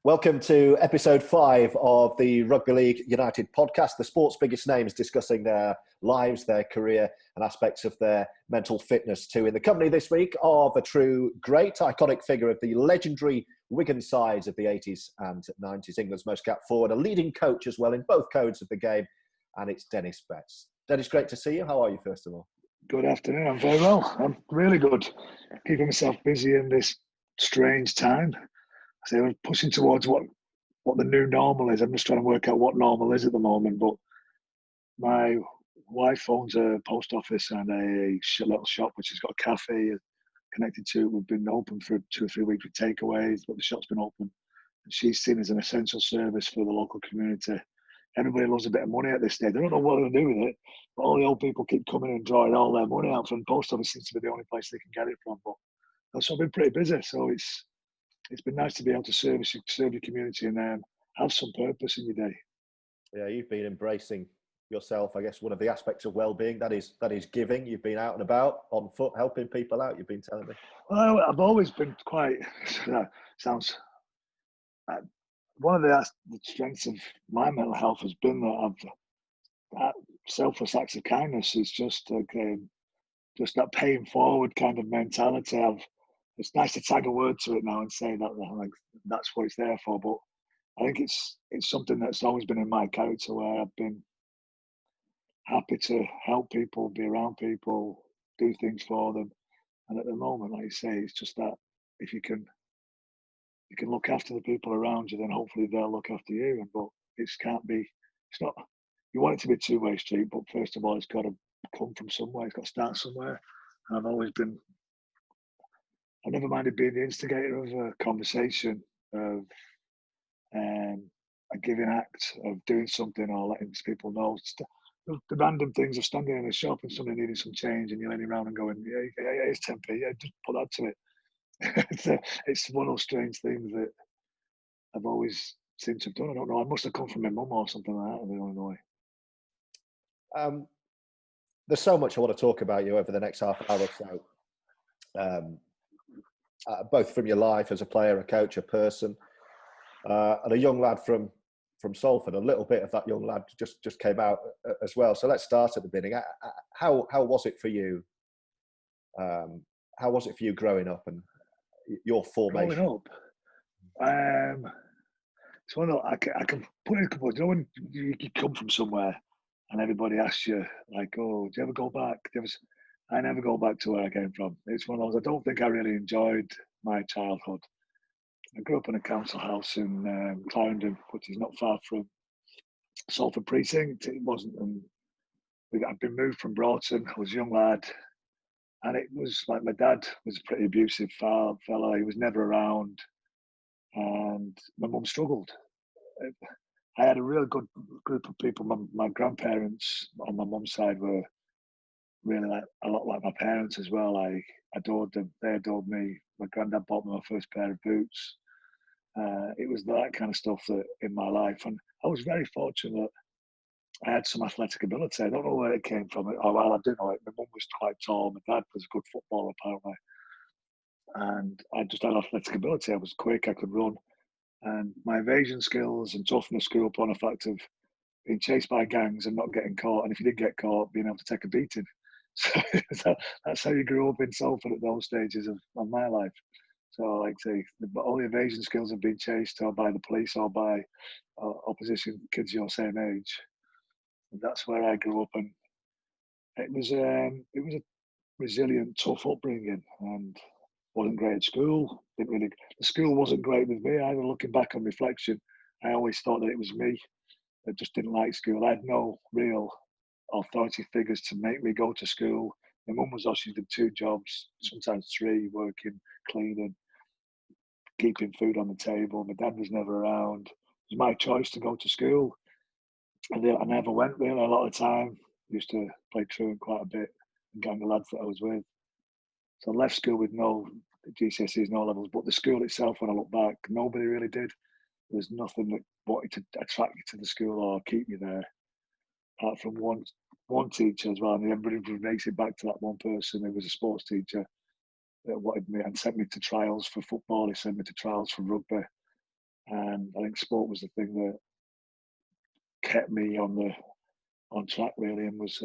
Welcome to episode 5 of the Rugby League United Podcast, the sport's biggest names discussing their lives, their career and aspects of their mental fitness too. In the company this week of a true great iconic figure of the legendary Wigan sides of the 80s and 90s, England's most capped forward, a leading coach as well in both codes of the game, and it's Denis Betts. Dennis, great to see you. How are you, first of all? Good afternoon. I'm very well. I'm really good. Keeping myself busy in this strange time. So we're pushing towards what the new normal is. I'm just trying to work out what normal is at the moment. But my wife owns a post office and a little shop which has got a cafe connected to it. We've been open for 2 or 3 weeks with takeaways, but the shop's been open. And she's seen as an essential service for the local community. Everybody loves a bit of money at this stage. I don't know what they're going to do with it, but all the old people keep coming and drawing all their money out from the post office. Seems to be the only place they can get it from. But so I've been pretty busy. So it's been nice to be able to serve your community and have some purpose in your day. Yeah, you've been embracing yourself. I guess one of the aspects of well-being that is giving. You've been out and about on foot, helping people out. You've been telling me. Well, I've always been quite. One of the strengths of my mental health has been that selfless acts of kindness. Is just that paying forward kind of mentality. It's nice to tag a word to it now and say that that's what it's there for. But I think it's something that's always been in my character, where I've been happy to help people, be around people, do things for them. And at the moment, like you say, it's just that if you can look after the people around you, then hopefully they'll look after you. But it's not. You want it to be a two-way street, but first of all, it's got to come from somewhere. It's got to start somewhere. And I've never minded being the instigator of a conversation, of a giving act, of doing something or letting people know. The random things of standing in a shop and somebody needing some change and you're leaning around and going, yeah, it's 10p, yeah, just put that to it. It's one of those strange things that I've always seemed to have done. I don't know. I must have come from my mum or something like that. I don't know. There's so much I want to talk about you over the next half hour or so. Both from your life as a player, a coach, a person, and a young lad from Salford. A little bit of that young lad just came out as well. So let's start at the beginning. How was it for you? How was it for you growing up and your formation? Growing up, it's one of I can put it in a couple. You know when you come from somewhere and everybody asks you like, "Oh, do you ever go back?" I never go back to where I came from. It's one of those. I don't think I really enjoyed my childhood. I grew up in a council house in Clarendon, which is not far from Salford precinct. It wasn't. I'd been moved from Broughton. I was a young lad, and it was like my dad was a pretty abusive fellow. He was never around, and my mum struggled. I had a real good group of people. My grandparents on my mum's side were really a lot like my parents as well. I adored them. They adored me. My granddad bought me my first pair of boots. It was that kind of stuff that in my life. And I was very fortunate I had some athletic ability. I don't know where it came from. Oh, well, I do know it. My mum was quite tall. My dad was a good footballer, apparently. And I just had athletic ability. I was quick. I could run. And my evasion skills and toughness grew up on the fact of being chased by gangs and not getting caught. And if you did get caught, being able to take a beating. So that's how you grew up in Salford at those stages of my life. So, like I say, all the evasion skills have been chased or by the police or by opposition kids your same age. And that's where I grew up, and it was a resilient, tough upbringing, and wasn't great at school. The school wasn't great with me either. Looking back on reflection, I always thought that it was me that just didn't like school. I had no real authority figures to make me go to school. My mum was she did 2 jobs, sometimes 3, working, cleaning, keeping food on the table. My dad was never around. It was my choice to go to school. I never went really a lot of the time. I used to play truant quite a bit, and gang of lads that I was with. So I left school with no GCSEs, no levels, but the school itself, when I look back, nobody really did. There was nothing that wanted to attract me to the school or keep me there, apart from one teacher as well. And everybody makes it back to that one person who was a sports teacher that wanted me and sent me to trials for football. He sent me to trials for rugby. And I think sport was the thing that kept me on track really, and was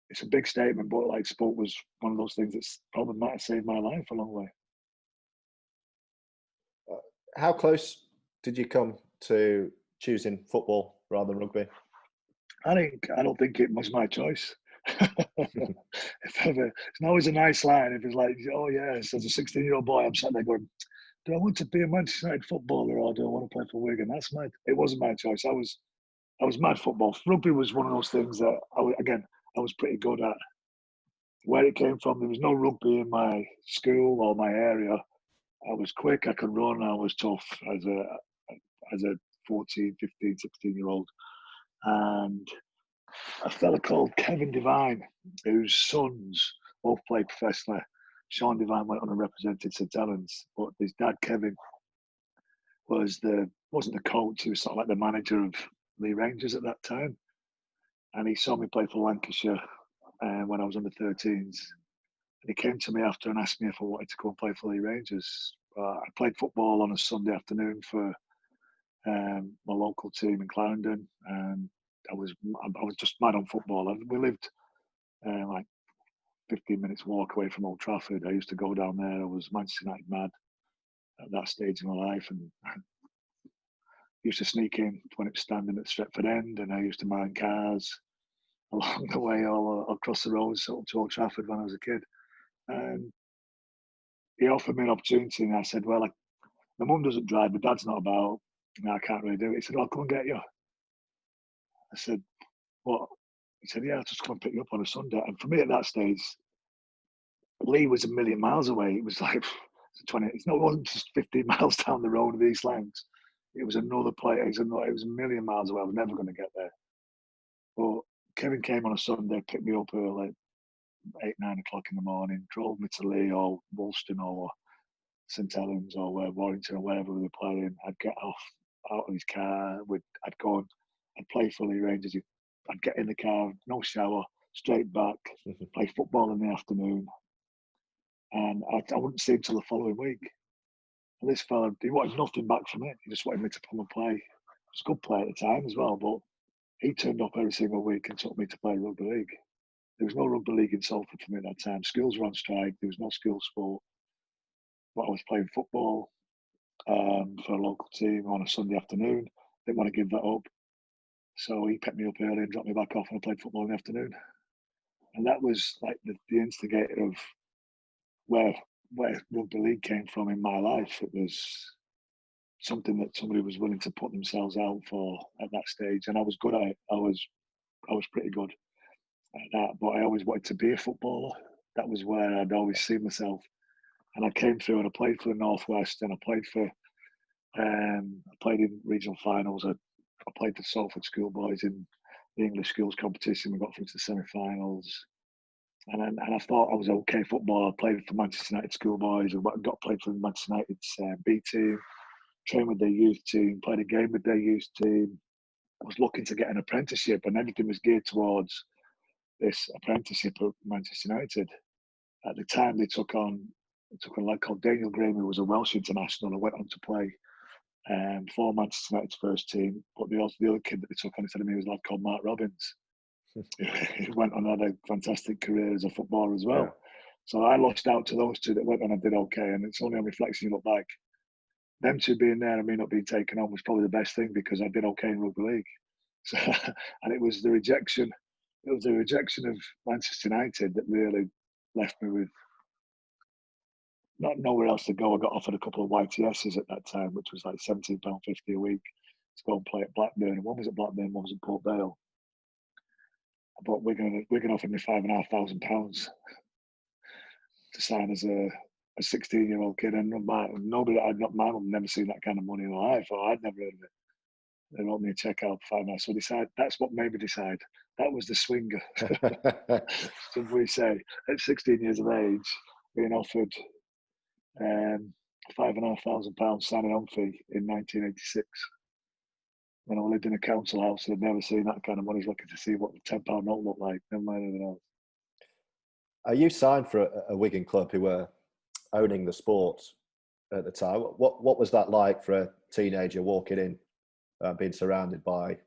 it's a big statement, but like sport was one of those things that's probably might have saved my life a long way. How close did you come to choosing football rather than rugby? I don't think it was my choice. It's always a nice line if it's like, oh yes, as a 16-year-old boy, I'm sat there going, do I want to be a Manchester United footballer or do I want to play for Wigan? It wasn't my choice. I was mad football. Rugby was one of those things that I was pretty good at. Where it came from, there was no rugby in my school or my area. I was quick, I could run, I was tough as a 14, 15, 16-year-old. And a fella called Kevin Devine, whose sons both played professionally. Sean Devine went on and represented St Helens, but his dad Kevin wasn't the coach, he was sort of like the manager of Lee Rangers at that time. And he saw me play for Lancashire when I was under 13s. And he came to me after and asked me if I wanted to go and play for Lee Rangers. I played football on a Sunday afternoon for my local team in Clarendon, and I was just mad on football. We lived like 15 minutes walk away from Old Trafford. I used to go down there. I was Manchester United mad at that stage in my life, and used to sneak in when it was standing at Stretford End, and I used to mind cars along the way all across the roads up to Old Trafford when I was a kid. And he offered me an opportunity, and I said, well, my mum doesn't drive, my dad's not about, and I can't really do it. He said, I'll come and get you. I said, what? He said, yeah, I'll just come and pick you up on a Sunday. And for me at that stage, Lee was a million miles away. It was like 20, it wasn't just 15 miles down the road of East Lancs. It was another place. It was a million miles away. I was never going to get there. But Kevin came on a Sunday, picked me up early, 8, 9 o'clock in the morning, drove me to Lee or Woolston or St Helens or Warrington or wherever we were playing. I'd get out of his car. I'd go and I'd play for Lee Rangers. I'd get in the car, no shower, straight back, play football in the afternoon. And I wouldn't see him till the following week. And this fella, he wanted nothing back from it. He just wanted me to come and play. I was a good player at the time as well, but he turned up every single week and took me to play rugby league. There was no rugby league in Salford for me at that time. Schools were on strike. There was no school sport. But I was playing football for a local team on a Sunday afternoon. Didn't want to give that up. So he picked me up early and dropped me back off, and I played football in the afternoon. And that was like the instigator of where rugby league came from in my life. It was something that somebody was willing to put themselves out for at that stage, and I was good at it. I was pretty good at that, but I always wanted to be a footballer. That was where I'd always seen myself. And I came through and I played for the Northwest, and I played in regional finals. I played for Salford schoolboys in the English schools competition. We got through to the semi-finals. And I thought I was okay football. I played for Manchester United schoolboys. I got played for Manchester United's B team, trained with their youth team, played a game with their youth team. I was looking to get an apprenticeship, and everything was geared towards this apprenticeship at Manchester United. At the time, they took on a lad called Daniel Graham, who was a Welsh international, and went on to play for Manchester United's first team. But the other kid that they took on instead of me was a lad called Mark Robbins. He went on and had a fantastic career as a footballer as well. Yeah. So I lost out to those two that went on and did okay. And it's only on reflection you look back. Them two being there and me not being taken on was probably the best thing, because I did okay in rugby league. So, and it was the rejection. It was the rejection of Manchester United that really left me with not nowhere else to go. I got offered a couple of YTSs at that time, which was like £17.50 a week to go and play at Blackburn. One was at Blackburn, one was at Port Vale. But Wigan offered me £5,500 to sign as a 16-year-old kid, and my mum never seen that kind of money in her life, or I'd never heard of it. They wrote me a check out for £5,000. So that's what made me decide. That was the swinger. So we say at 16 years of age, being offered £5,500 signing on fee in 1986. When I lived in a council house, I'd never seen that kind of money. I was looking to see what the £10 note looked like, never mind anything else. You signed for a Wigan club who were owning the sport at the time. What was that like for a teenager walking in, being surrounded by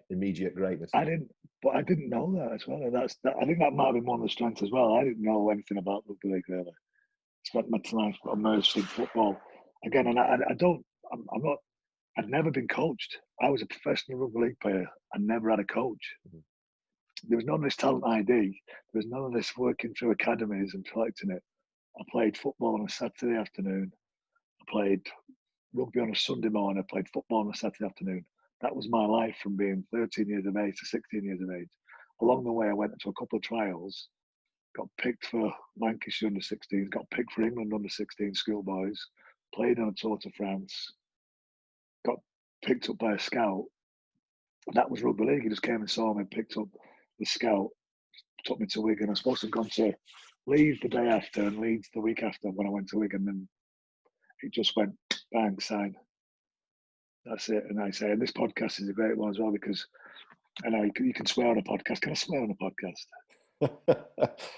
immediate greatness. I didn't know that as well. I think that might have been one of the strengths as well. I didn't know anything about rugby league really. Spent my life immersed in football again, and I'm not. I'd never been coached. I was a professional rugby league player. I never had a coach. Mm-hmm. There was none of this talent ID. There was none of this working through academies and collecting it. I played football on a Saturday afternoon. I played rugby on a Sunday morning. I played football on a Saturday afternoon. That was my life from being 13 years of age to 16 years of age. Along the way, I went to a couple of trials, got picked for Lancashire under 16s, got picked for England under 16 schoolboys, played on a Tour de France, got picked up by a scout. That was rugby league. He just came and saw me, picked up the scout, took me to Wigan. I was supposed to have gone to Leeds the day after and Leeds the week after when I went to Wigan. And it just went bang, sign. That's it. And I say, and this podcast is a great one as well because I know you can swear on a podcast. Can I swear on a podcast? Am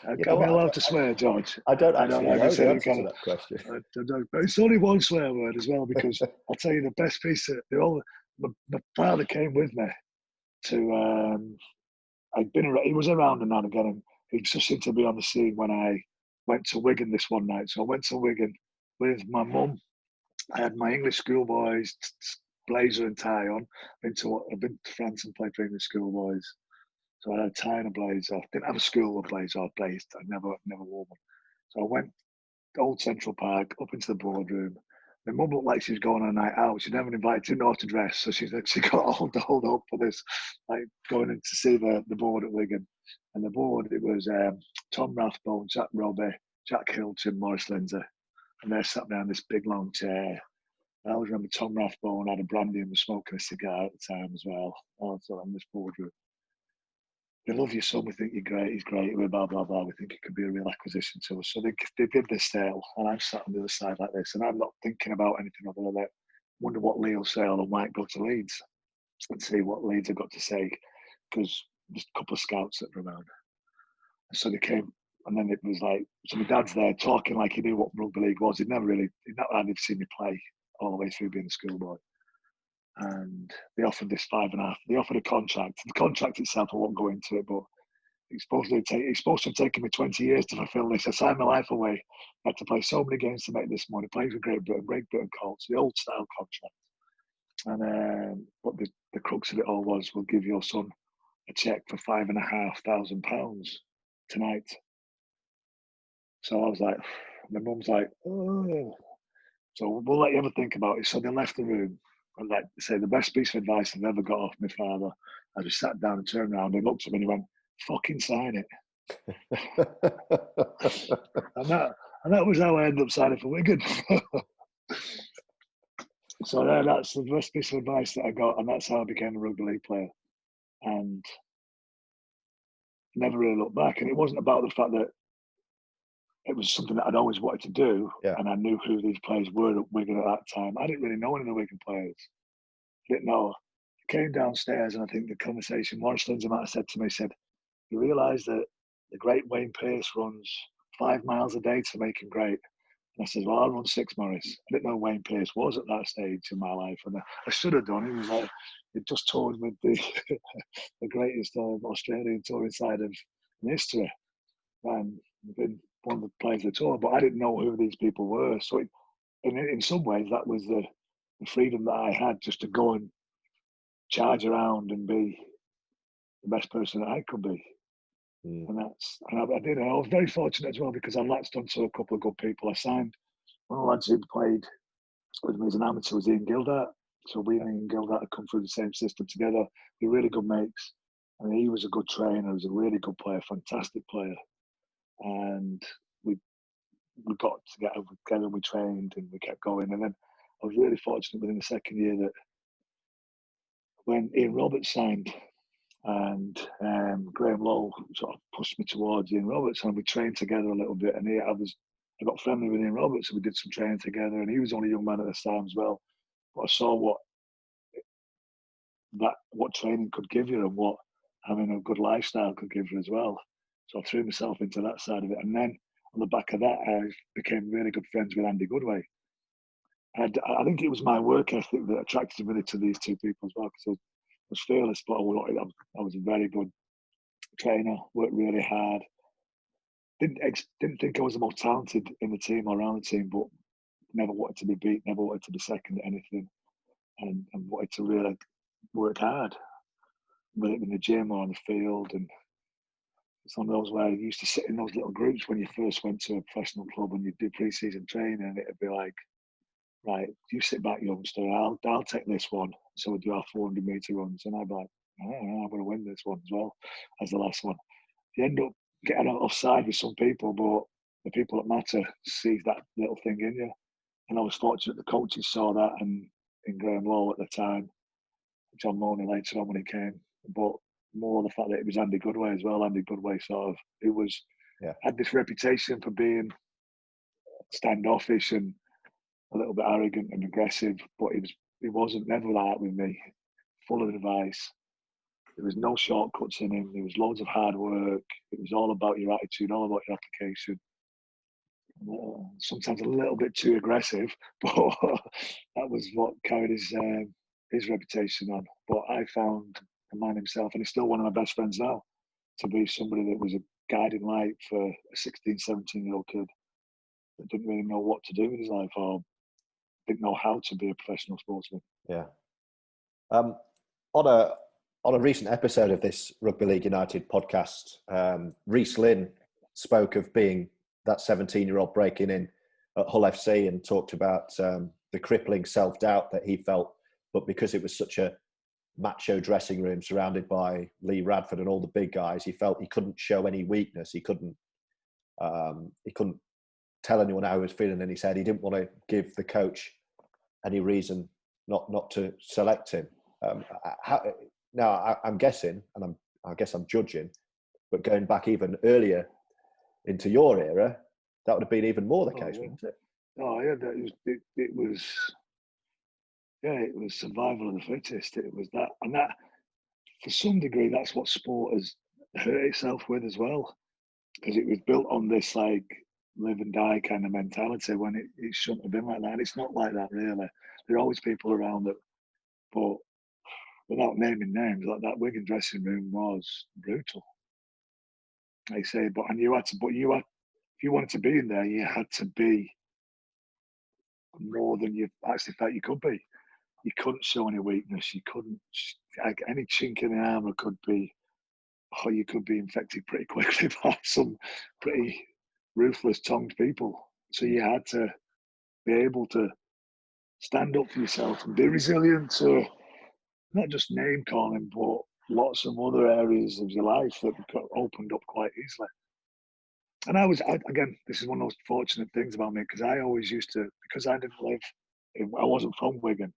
I allowed to swear, George? I don't actually know the answer to that question. I don't, but it's only one swear word as well because I'll tell you the best piece of my father came with me to he was around now and again, and he just seemed to be on the scene when I went to Wigan this one night. So I went to Wigan with my mum. I had my English schoolboys blazer and tie on. I've been to France and played for English schoolboys. So I had a tie and a blazer. I didn't have a school blazer or blazed. I never wore one. So I went to Old Central Park, up into the boardroom. My mum looked like she was going on a night out. She'd never invited to know how to dress. So she got all dolled up for this, like going in to see the board at Wigan. And the board, it was Tom Rathbone, Jack Robbie, Jack Hilton, Maurice Lindsay. And they sat behind this big long chair. I always remember Tom Rathbone had a brandy and was smoking a cigar at the time as well. Also on this boardroom. We love your son, we think you're great, he's great, we blah, blah, blah. We think it could be a real acquisition to us. So they did this sale, and I'm sat on the other side like this, and I'm not thinking about anything other than that. Wonder what Leo Sale and might go to Leeds and see what Leeds have got to say, because there's a couple of scouts that were around. And so they came, and then it was like, so my dad's there talking like he knew what rugby league was. He'd never had seen me play all the way through being a schoolboy. And they offered this 5.5. They offered a contract. The contract itself, I won't go into it, but it's supposed to have taken me 20 years to fulfil this. I signed my life away. I had to play so many games to make this money. Play for Great Britain Colts, the old style contract. And but the crux of it all was, we'll give your son a cheque for £5,500 tonight. So I was like, my mum's like, oh. So we'll let you ever think about it. So they left the room. And like I say, the best piece of advice I've ever got off my father, I just sat down and turned around and looked at me and he went, fucking sign it. and that was how I ended up signing for Wigan. So that's the best piece of advice that I got, and that's how I became a rugby league player. And never really looked back. And it wasn't about the fact that it was something that I'd always wanted to do, and I knew who these players were at Wigan at that time. I didn't really know any of the Wigan players. I didn't know. I came downstairs, and I think the conversation Maurice Lindsay might have said to me, he said, you realise that the great Wayne Pearce runs 5 miles a day to make him great? And I said, well, I'll run 6, Maurice. I didn't know Wayne Pearce was at that stage in my life. And I should have done. He was like, he'd just toured with the greatest Australian touring side of history. And been one of the players of the tour, but I didn't know who these people were. So in some ways, that was the freedom that I had, just to go and charge around and be the best person that I could be. And I did. And I was very fortunate as well, because I latched onto a couple of good people. I signed one of the lads who played with me as an amateur was Ian Gildart. So we and Ian Gildart had come through the same system together. We were really good mates. I mean, he was a good trainer, he was a really good player, fantastic player. And we got together, we trained and we kept going. And then I was really fortunate within the second year that when Ian Roberts signed, and Graham Lowe sort of pushed me towards Ian Roberts, and we trained together a little bit. And I got friendly with Ian Roberts, and we did some training together. And he was only a young man at this time as well. But I saw what training could give you, and what having a good lifestyle could give you as well. So I threw myself into that side of it. And then on the back of that, I became really good friends with Andy Goodway. I think it was my work ethic that attracted me to these two people as well, because I was fearless, but I was a very good trainer, worked really hard. Didn't think I was the most talented in the team or around the team, but never wanted to be beat, never wanted to be second at anything, and wanted to really work hard, whether it in the gym or on the field. And it's one of those where I used to sit in those little groups when you first went to a professional club and you do pre-season training, and it'd be like, right, you sit back, youngster, I'll take this one. So we do our 400-meter runs, and I'd be like, oh, I'm going to win this one as well as the last one. You end up getting offside with some people, but the people that matter sees that little thing in you. And I was fortunate the coaches saw that, and in Graham Law at the time, John Money later on when he came, but more the fact that it was Andy Goodway as well. Andy Goodway had this reputation for being standoffish and a little bit arrogant and aggressive, but he wasn't never like that with me. Full of advice. There was no shortcuts in him. There was loads of hard work. It was all about your attitude, all about your application. Sometimes a little bit too aggressive, but that was what carried his reputation on. But I found the man himself, and he's still one of my best friends now, to be somebody that was a guiding light for a 16, 17-year-old kid that didn't really know what to do with his life or didn't know how to be a professional sportsman. Yeah. On a recent episode of this Rugby League United podcast, Rhys Lynn spoke of being that 17-year-old breaking in at Hull FC and talked about the crippling self-doubt that he felt, but because it was such a macho dressing room surrounded by Lee Radford and all the big guys, he felt he couldn't show any weakness. He couldn't tell anyone how he was feeling, and he said he didn't want to give the coach any reason not to select him. Now I'm guessing, and I guess I'm judging, but going back even earlier into your era, that would have been even more the case, wouldn't it? Oh yeah, it was survival of the fittest. It was that, and that for some degree, that's what sport has hurt itself with as well, because it was built on this like live and die kind of mentality when it shouldn't have been like that. And it's not like that really. There are always people around that, but without naming names, like that Wigan dressing room was brutal. They say, if you wanted to be in there, you had to be more than you actually felt you could be. You couldn't show any weakness. You couldn't, any chink in the armour could be, you could be infected pretty quickly by some pretty ruthless tongued people. So you had to be able to stand up for yourself and be resilient to not just name calling, but lots of other areas of your life that got opened up quite easily. And again, this is one of those fortunate things about me, because I always used to, because I wasn't from Wigan,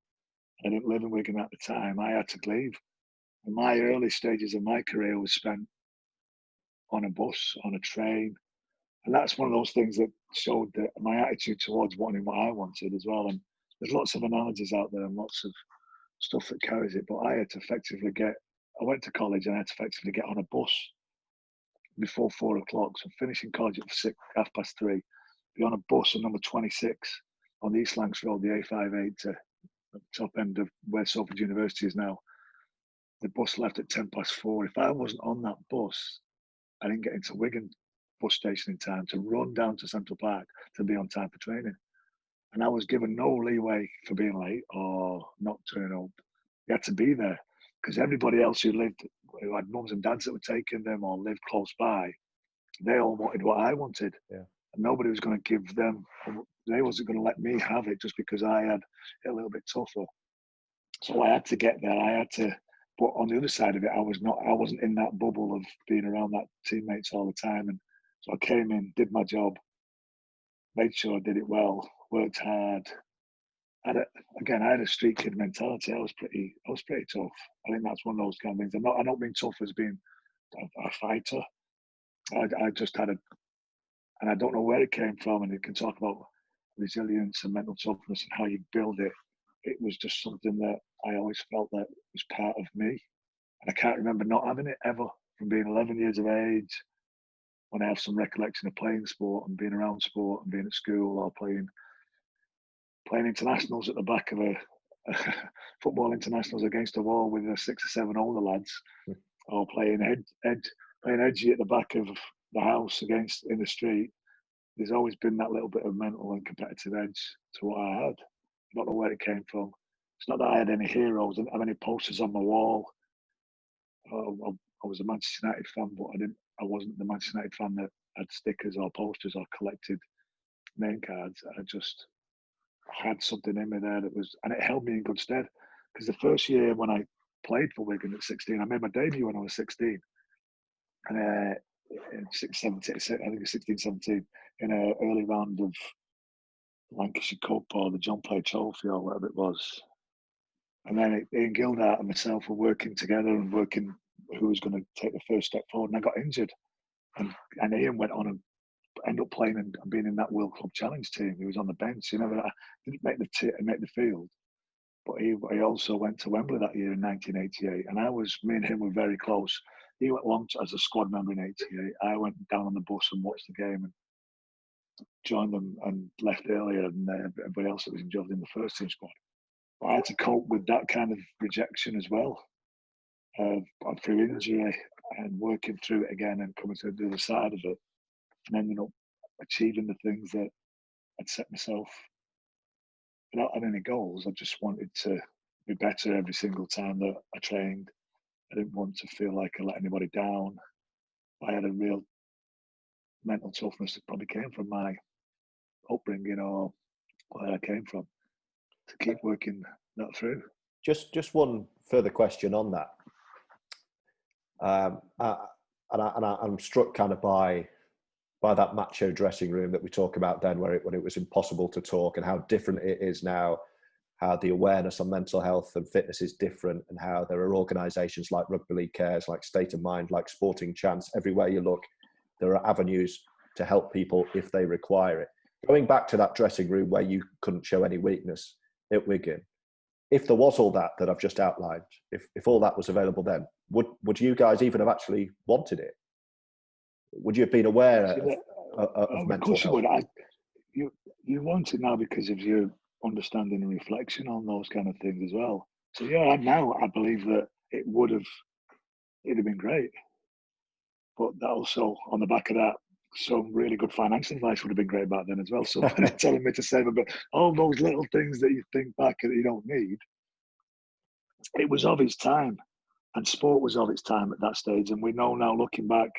I didn't live in Wigan at the time, I had to leave. And my early stages of my career was spent on a bus, on a train. And that's one of those things that showed that my attitude towards wanting what I wanted as well. And there's lots of analogies out there and lots of stuff that carries it. But I had to I went to college and I had to effectively get on a bus before 4 o'clock. So finishing college at 3:30, be on a bus on number 26 on the East Lancs Road, the A58 to the top end of where Salford University is now. The bus left at 4:10. If I wasn't on that bus, I didn't get into Wigan bus station in time to run down to Central Park to be on time for training. And I was given no leeway for being late or not turning up. You had to be there, because everybody else who had mums and dads that were taking them or lived close by, they all wanted what I wanted. Yeah. And nobody was going to give them, they wasn't going to let me have it just because I had it a little bit tougher. So I had to get there. But on the other side of it, I wasn't in that bubble of being around that teammates all the time. And so I came in, did my job, made sure I did it well, worked hard. I had a street kid mentality. I was pretty tough. I think that's one of those kind of things. I don't mean tough as being a fighter. I just had and I don't know where it came from. And you can talk about resilience and mental toughness and how you build it. It was just something that I always felt that was part of me. And I can't remember not having it ever, from being 11 years of age, when I have some recollection of playing sport and being around sport and being at school or playing playing internationals at the back of a football internationals against a wall with 6 or 7 older lads, or playing edgy at the back of the house against in the street. There's always been that little bit of mental and competitive edge to what I had. I don't know where it came from. It's not that I had any heroes. I didn't have any posters on my wall. I was a Manchester United fan, but I wasn't the Manchester United fan that had stickers or posters or collected name cards. I just had something in me there that was, and it held me in good stead. Because the first year when I played for Wigan at 16, I made my debut when I was 16. And in 17, I think it was 16, 17, in an early round of Lancashire Cup or the John Play Trophy or whatever it was. And then Ian Gildart and myself were working together and working who was going to take the first step forward. And I got injured. And Ian went on and ended up playing and being in that World Club Challenge team. He was on the bench. He never didn't make the field. But he also went to Wembley that year in 1988. And me and him were very close. He went along as a squad member in 88. I went down on the bus and watched the game and joined them and left earlier than everybody else that was involved in the first team squad. But I had to cope with that kind of rejection as well, through injury and working through it again and coming to the other side of it and ending up achieving the things that I'd set myself without having any goals. I just wanted to be better every single time that I trained. I didn't want to feel like I let anybody down. I had a real mental toughness that probably came from my upbringing or where I came from to keep working that through. Just one further question on that. I'm struck kind of by that macho dressing room that we talk about then, when it was impossible to talk, and how different it is now, how the awareness on mental health and fitness is different, and how there are organisations like Rugby League Cares, like State of Mind, like Sporting Chance. Everywhere you look, there are avenues to help people if they require it. Going back to that dressing room where you couldn't show any weakness at Wigan, if there was all that I've just outlined, if all that was available then, would you guys even have actually wanted it? Would you have been aware of mental health? You want it now because of your understanding and reflection on those kind of things as well. So yeah, now I believe that it'd have been great. But that also, on the back of that, some really good financial advice would have been great back then as well. Somebody telling me to save a bit, all those little things that you think back that you don't need. It was of its time, and sport was of its time at that stage. And we know now, looking back,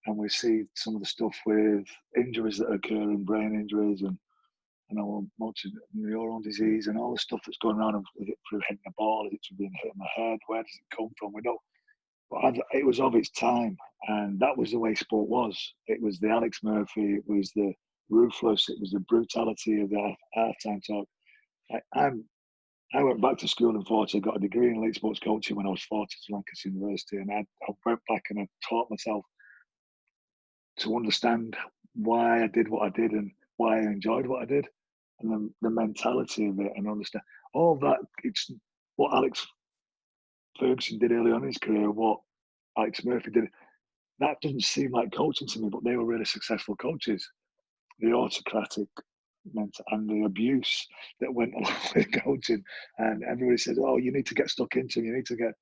and we see some of the stuff with injuries that occur, and brain injuries, and motor neuron disease, and all the stuff that's going on. Is it through hitting the ball? Is it through being hit in the head? Where does it come from? We don't. But it was of its time, and that was the way sport was. It was the Alex Murphy, it was the ruthless, it was the brutality of the half-time talk. I went back to school in 40, got a degree in elite sports coaching when I was 40 to Lancashire University, and I went back and I taught myself to understand why I did what I did and why I enjoyed what I did, and the mentality of it, and understand all that. It's what Alex Ferguson did early on in his career, what Alex Murphy did. That doesn't seem like coaching to me, but they were really successful coaches. The autocratic and the abuse that went along with coaching, and everybody says, "Oh, you need to get stuck into. You need to get."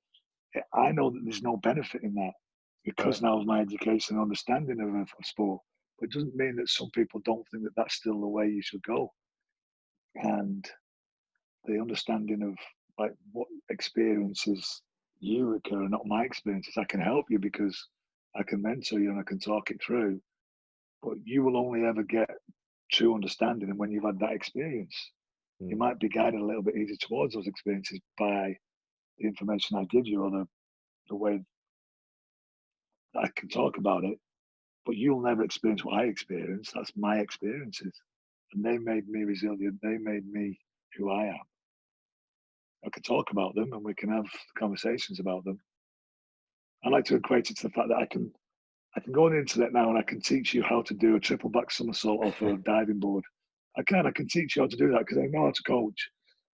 I know that there's no benefit in that because now of my education and understanding of sport. But it doesn't mean that some people don't think that that's still the way you should go. And the understanding of like what experiences you occur, not my experiences. I can help you because I can mentor you and I can talk it through. But you will only ever get true understanding and when you've had that experience. You might be guided a little bit easier towards those experiences by the information I give you or the way that I can talk about it. But you'll never experience what I experience. That's my experiences. And they made me resilient. They made me who I am. I can talk about them and we can have conversations about them. I like to equate it to the fact that I can go on the internet now and I can teach you how to do a triple back somersault off a diving board. I can teach you how to do that because I know how to coach.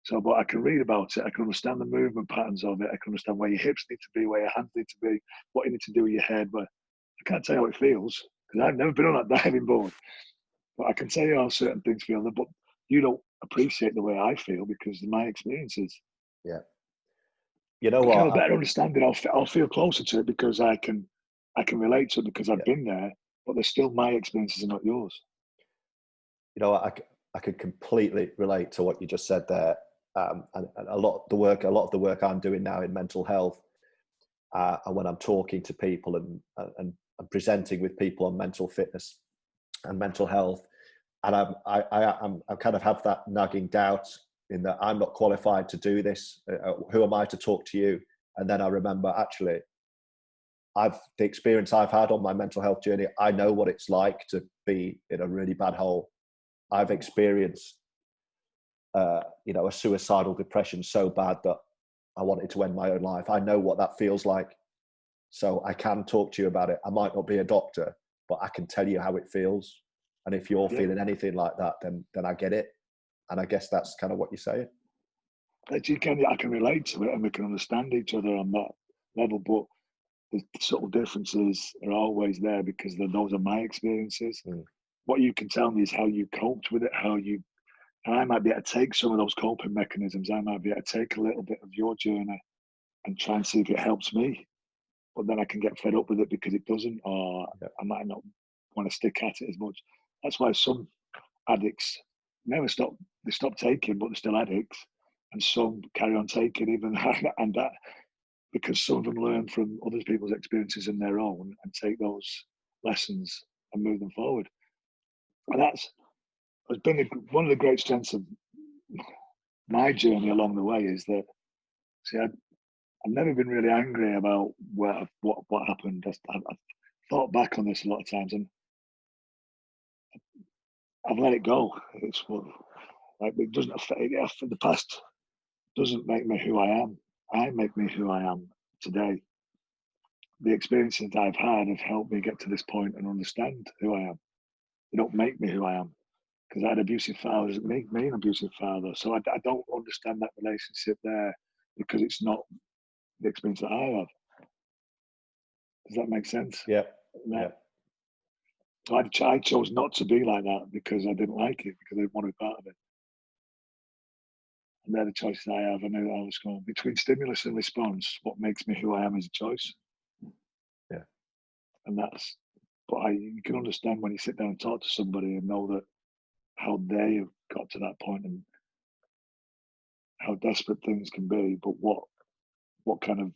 So, but I can read about it. I can understand the movement patterns of it. I can understand where your hips need to be, where your hands need to be, what you need to do with your head. But I can't tell you how it feels because I've never been on that diving board. But I can tell you how certain things feel. But you don't appreciate the way I feel because of my experiences. Yeah. You know I kind what? of better understand it. I'll feel closer to it because I can relate to it because I've been there, but they're still my experiences and not yours. You know, I could completely relate to what you just said there. And a lot of the work I'm doing now in mental health, and when I'm talking to people and presenting with people on mental fitness and mental health, and I kind of have that nagging doubt in that I'm not qualified to do this. Who am I to talk to you? And then I remember, actually, the experience I've had on my mental health journey, I know what it's like to be in a really bad hole. I've experienced, a suicidal depression so bad that I wanted to end my own life. I know what that feels like. So I can talk to you about it. I might not be a doctor, but I can tell you how it feels. And if you're feeling anything like that, then I get it. And I guess that's kind of what you're saying. I can relate to it and we can understand each other on that level, but the subtle differences are always there because those are my experiences. What you can tell me is how you coped with it, and I might be able to take some of those coping mechanisms. I might be able to take a little bit of your journey and try and see if it helps me. But then I can get fed up with it because it doesn't, or I might not want to stick at it as much. That's why some addicts never stop. They stop taking, but they're still addicts, and some carry on taking even and that because some of them learn from other people's experiences and their own and take those lessons and move them forward. And has been one of the great strengths of my journey along the way is that, I've never been really angry about what happened. I've thought back on this a lot of times and I've let it go. It's it doesn't affect the past. Doesn't make me who I am. I make me who I am today. The experiences I've had have helped me get to this point and understand who I am. They don't make me who I am because I had abusive father. Doesn't make me an abusive father. So I don't understand that relationship there because it's not the experience that I have. Does that make sense? Yeah. So I chose not to be like that because I didn't like it, because I didn't want to be part of it. And they're the choices I have. I knew that I was going between stimulus and response. What makes me who I am is a choice. Yeah. And you can understand when you sit down and talk to somebody and know that how they have got to that point and how desperate things can be, but what kind of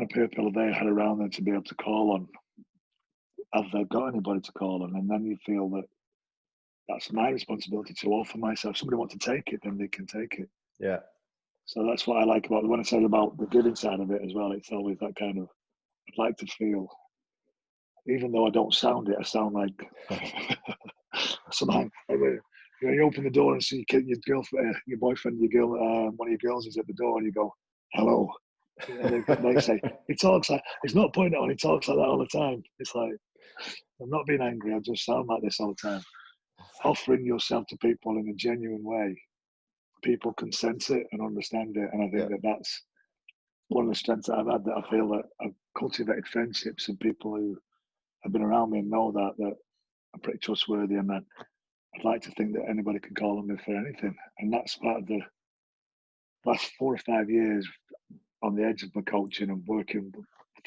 people have they had around them to be able to call on? Have they got anybody to call on? And then you feel that that's my responsibility to offer myself. If somebody wants to take it, then they can take it. Yeah. So that's what I like about when I said about the giving side of it as well. It's always that kind of, I'd like to feel, even though I don't sound it, I sound like somehow. You open the door and see your girlfriend, your boyfriend, one of your girls is at the door, and you go, "Hello." And they say he talks like, he's not putting it on. He talks like that all the time. It's like, I'm not being angry. I just sound like this all the time. Offering yourself to people in a genuine way, people can sense it and understand it. And I think that's one of the strengths that I've had, that I feel that I've cultivated friendships and people who have been around me and know that I'm pretty trustworthy, and that I'd like to think that anybody can call on me for anything. And that's part of the last 4 or 5 years on the edge of my coaching and working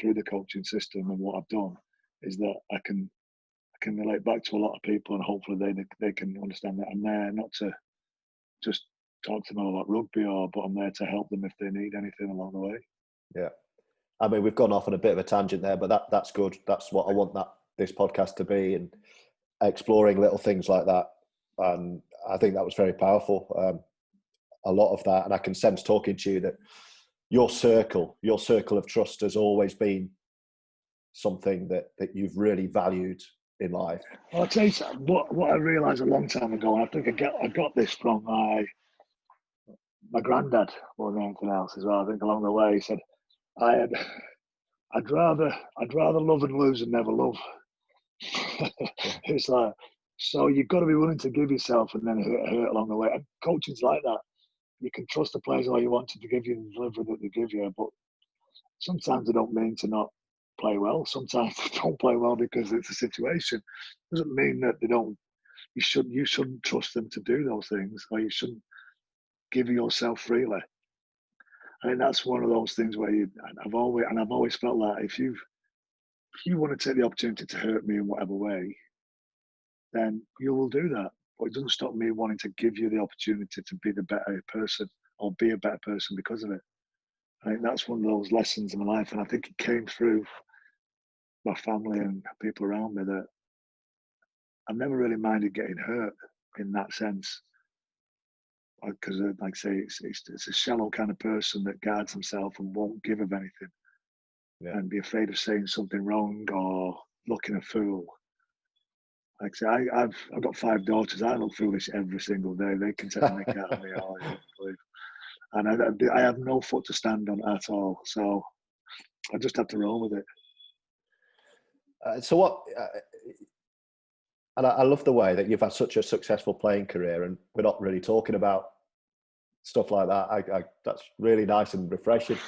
through the coaching system, and what I've done is that I can relate back to a lot of people, and hopefully they can understand that I'm there not to just talk to them about rugby, but I'm there to help them if they need anything along the way. Yeah. I mean, we've gone off on a bit of a tangent there, but that's good. That's what I want this podcast to be, and exploring little things like that. And I think that was very powerful. A lot of that, and I can sense talking to you that your circle of trust has always been something that you've really valued in life. Well, I'll tell you something, what I realised a long time ago, and I think I got this from my granddad more than anything else as well. I think along the way he said, I'd rather love and lose than never love. It's like, so you've got to be willing to give yourself and then hurt along the way. And coaching's like that. You can trust the players all you want to give you the delivery that they give you, but sometimes they don't mean to not play well. Sometimes they don't play well because it's a situation. Doesn't mean that they don't. you shouldn't trust them to do those things, or you shouldn't give yourself freely. I think that's one of those things where I've always felt that if you want to take the opportunity to hurt me in whatever way, then you will do that. But it doesn't stop me wanting to give you the opportunity to be the better person or be a better person because of it. I think that's one of those lessons in my life, and I think it came through my family and people around me, that I've never really minded getting hurt in that sense. Because, like I say, it's a shallow kind of person that guards himself and won't give of anything, and be afraid of saying something wrong or looking a fool. Like I say, I've got 5 daughters. I look foolish every single day. They can take the mick out of me, and I have no foot to stand on at all. So I just have to roll with it. So what? And I love the way that you've had such a successful playing career, and we're not really talking about stuff like that. That's really nice and refreshing.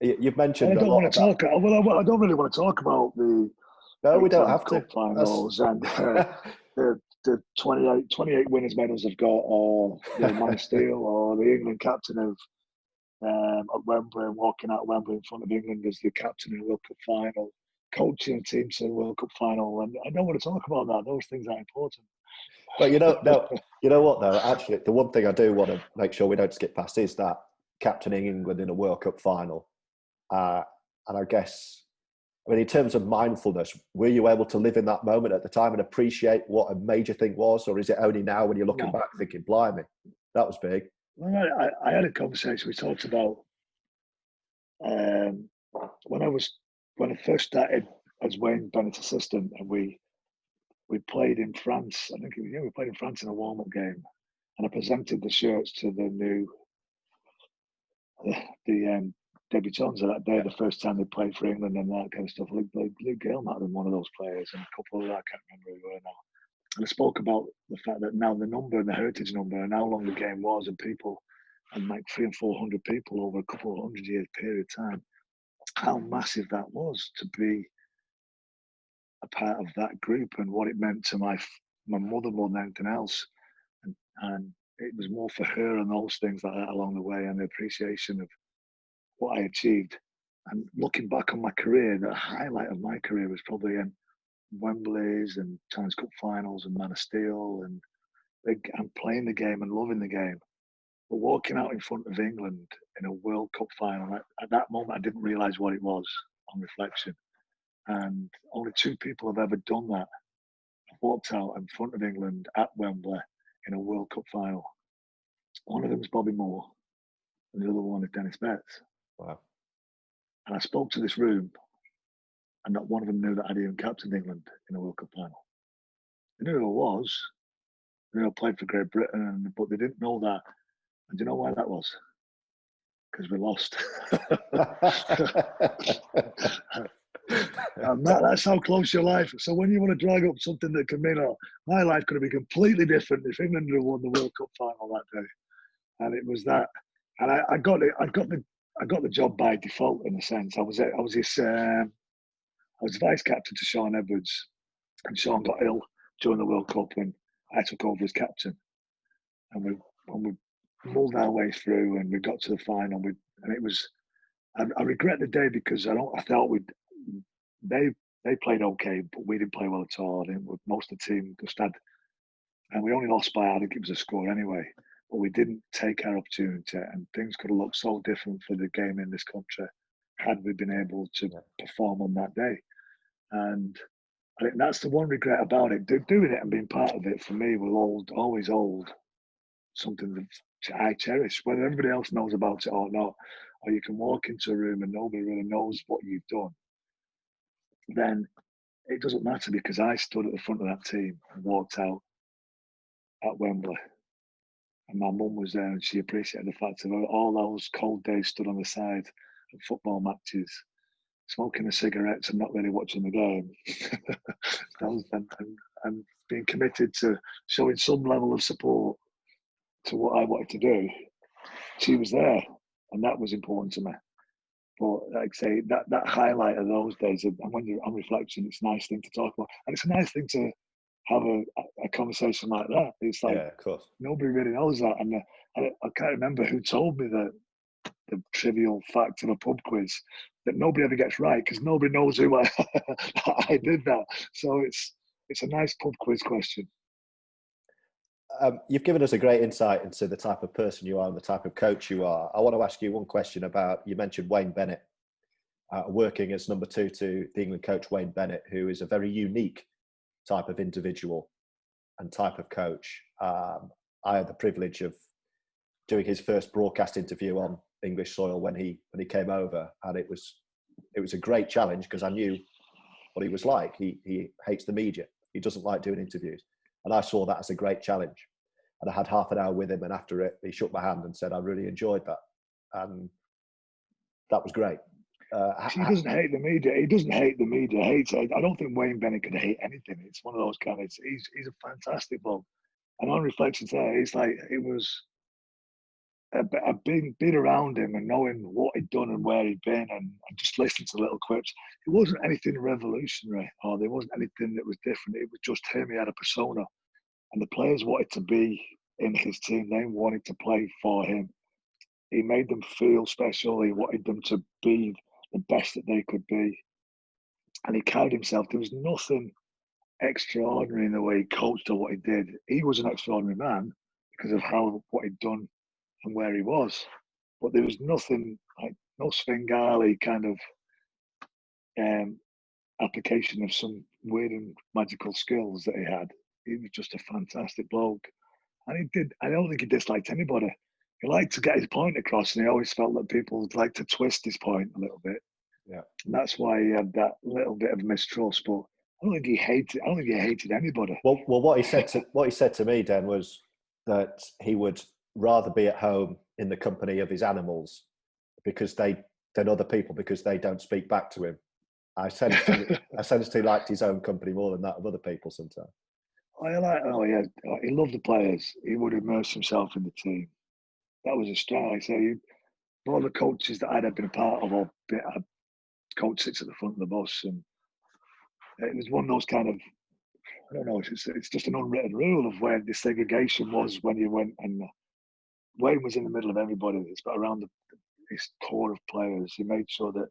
You've mentioned. I don't want to talk. Well, I don't really want to talk about the. No, we don't have to. Finals and the 28 winners' medals I've got, or the Man of Steel, or the England captain of at Wembley, and walking out of Wembley in front of England as the captain in the World Cup final, coaching a team to the World Cup final. And I don't want to talk about that. Those things are important. But you know what though? Actually, the one thing I do want to make sure we don't skip past is that captaining England in a World Cup final. And I guess, I mean, in terms of mindfulness, were you able to live in that moment at the time and appreciate what a major thing was? Or is it only now when you're looking back thinking, blimey, that was big? Well, I had a conversation. We talked about when I first started as Wayne Bennett's assistant, and we played in France. I think we played in France in a warm-up game, and I presented the shirts to the debutants that day, the first time they played for England and that kind of stuff. Luke Gale might have been one of those players, and a couple of that, I can't remember who were now. And I spoke about the fact that now the number and the heritage number and how long the game was, and people, and like 300 and 400 people over a couple of 100 years period of time, how massive that was to be a part of that group, and what it meant to my mother more than anything else. And it was more for her and those things like that along the way, and the appreciation of what I achieved. And looking back on my career, the highlight of my career was probably in Wembley's and Challenge Cup finals and Man of Steel, and playing the game and loving the game. But walking out in front of England in a World Cup final, at that moment I didn't realise what it was on reflection. And only 2 people have ever done that. I've walked out in front of England at Wembley in a World Cup final. One of them is Bobby Moore, and the other one is Denis Betts. Wow. And I spoke to this room, and not one of them knew that I'd even captained England in a World Cup final. They knew who I was. They knew I played for Great Britain, but they didn't know that. And do you know why that was? Because we lost. And that's how close your life. So when you want to drag up something that can mean, my life could have been completely different if England had won the World Cup final that day. And it was that. And I got the job by default, in a sense. I was vice captain to Sean Edwards, and Sean got ill during the World Cup, and I took over as captain. And we mulled our way through, and we got to the final. And it was, I regret the day, because I thought they played okay, but we didn't play well at all. I think most of the team just had, and we only lost by, I think it was a score anyway. But we didn't take our opportunity, and things could have looked so different for the game in this country had we been able to perform on that day. And I think that's the one regret about it. Doing it and being part of it for me will always hold something that I cherish, whether everybody else knows about it or not, or you can walk into a room and nobody really knows what you've done. Then it doesn't matter, because I stood at the front of that team and walked out at Wembley. And my mum was there, and she appreciated the fact of all those cold days stood on the side of football matches, smoking the cigarettes and not really watching the game. and being committed to showing some level of support to what I wanted to do. She was there, and that was important to me. But like I say, that highlight of those days, and when you're on reflection, it's a nice thing to talk about. And it's a nice thing to have a conversation like that. It's like, yeah, of course. nobody really knows that. And I can't remember who told me the trivial fact of a pub quiz that nobody ever gets right, because nobody knows who I did that. So it's a nice pub quiz question. You've given us a great insight into the type of person you are and the type of coach you are. I want to ask you one question about, you mentioned Wayne Bennett, working as number 2 to the England coach Wayne Bennett, who is a very unique type of individual and type of coach. I had the privilege of doing his first broadcast interview on English soil when he came over, and it was a great challenge because I knew what he was like. He hates the media. He doesn't like doing interviews, and I saw that as a great challenge. And I had half an hour with him, and after it, he shook my hand and said, "I really enjoyed that," and that was great. He doesn't hate the media. He doesn't hate the media. I don't think Wayne Bennett could hate anything. It's one of those kind of. He's a fantastic bloke. And on reflection today, it's like it was. I've been around him and knowing what he'd done and where he'd been, and just listening to little clips. It wasn't anything revolutionary, or there wasn't anything that was different. It was just him. He had a persona, and the players wanted to be in his team. They wanted to play for him. He made them feel special. He wanted them to be the best that they could be. And he carried himself. There was nothing extraordinary in the way he coached or what he did. He was an extraordinary man because of what he'd done and where he was. But there was nothing like no Svengali kind of application of some weird and magical skills that he had. He was just a fantastic bloke. And I don't think he disliked anybody. He liked to get his point across, and he always felt that people would like to twist his point a little bit. Yeah. And that's why he had that little bit of mistrust. But I don't think he hated anybody. Well, what he said to me, Dan, was that he would rather be at home in the company of his animals than other people because they don't speak back to him. I sensed he liked his own company more than that of other people sometimes. He loved the players. He would immerse himself in the team. That was his style. I say, all the coaches that I'd been a part of, coach sits at the front of the bus, and it was one of those kind of, I don't know, it's just an unwritten rule of where the segregation was when you went, and Wayne was in the middle of everybody. It's around his core of players. He made sure that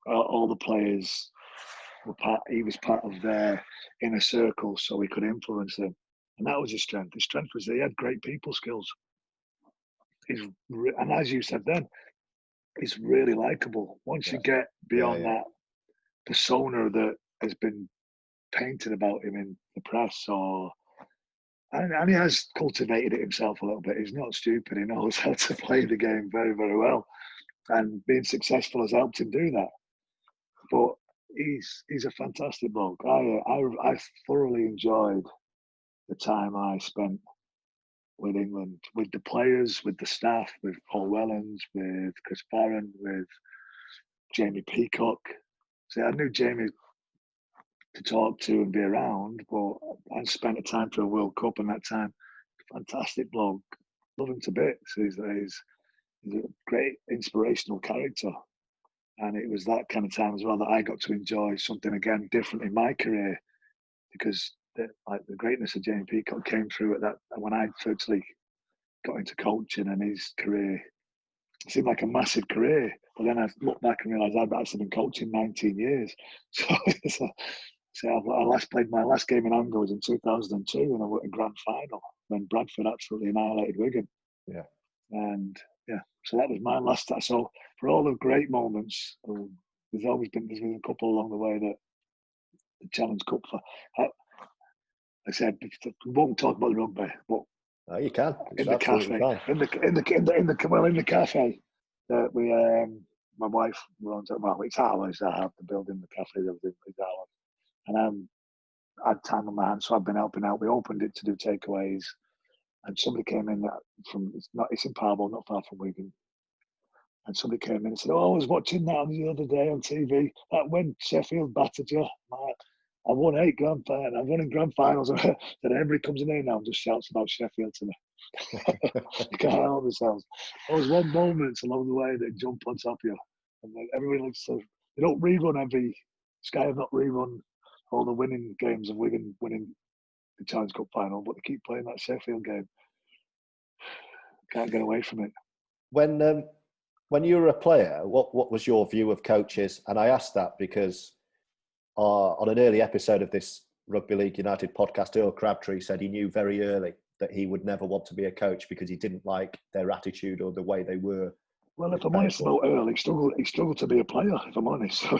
all the players he was part of their inner circle, so he could influence them, and that was his strength. His strength was that he had great people skills. And as you said then, he's really likable. Once you get beyond that persona that has been painted about him in the press, and he has cultivated it himself a little bit. He's not stupid. He knows how to play the game very, very well, and being successful has helped him do that. But he's a fantastic bloke. I thoroughly enjoyed the time I spent with England, with the players, with the staff, with Paul Wellens, with Chris Barron, with Jamie Peacock. See, I knew Jamie to talk to and be around, but I spent a time for a World Cup, and that time, fantastic bloke, love him to bits. He's a great inspirational character, and it was that kind of time as well that I got to enjoy something again different in my career, because the greatness of Jamie Peacock came through at that when I firstly got into coaching, and his career seemed like a massive career. But then I looked back and realised I'd actually been coaching 19 years. So I played my last game in Anglesey was in 2002, and I went to grand final when Bradford absolutely annihilated Wigan. Yeah. And so that was my last. So for all the great moments, there's been a couple along the way that the Challenge Cup. I said we won't talk about the rugby, but you can. In the cafe, in the cafe that we my wife runs. Well, it's ours. I have the building, the cafe that is ours, and I had time on my hands, so I've been helping out. We opened it to do takeaways, and somebody came in it's in Parble, not far from Wigan. And somebody came in and said, "Oh, I was watching that the other day on TV. That when Sheffield battered you, I won 8 grand finals. I've won in grand finals." And then everybody comes in here now and just shouts about Sheffield to me. You can't help themselves. There was one moment along the way that jump on top of you, and everybody likes to. They don't rerun Sky have not rerun all the winning games of Wigan winning the Challenge Cup final, but they keep playing that Sheffield game. Can't get away from it. When you were a player, what was your view of coaches? And I asked that because on an early episode of this Rugby League United podcast, Earl Crabtree said he knew very early that he would never want to be a coach because he didn't like their attitude or the way they were. Well, if I'm honest about Earl, he struggled to be a player, if I'm honest. So,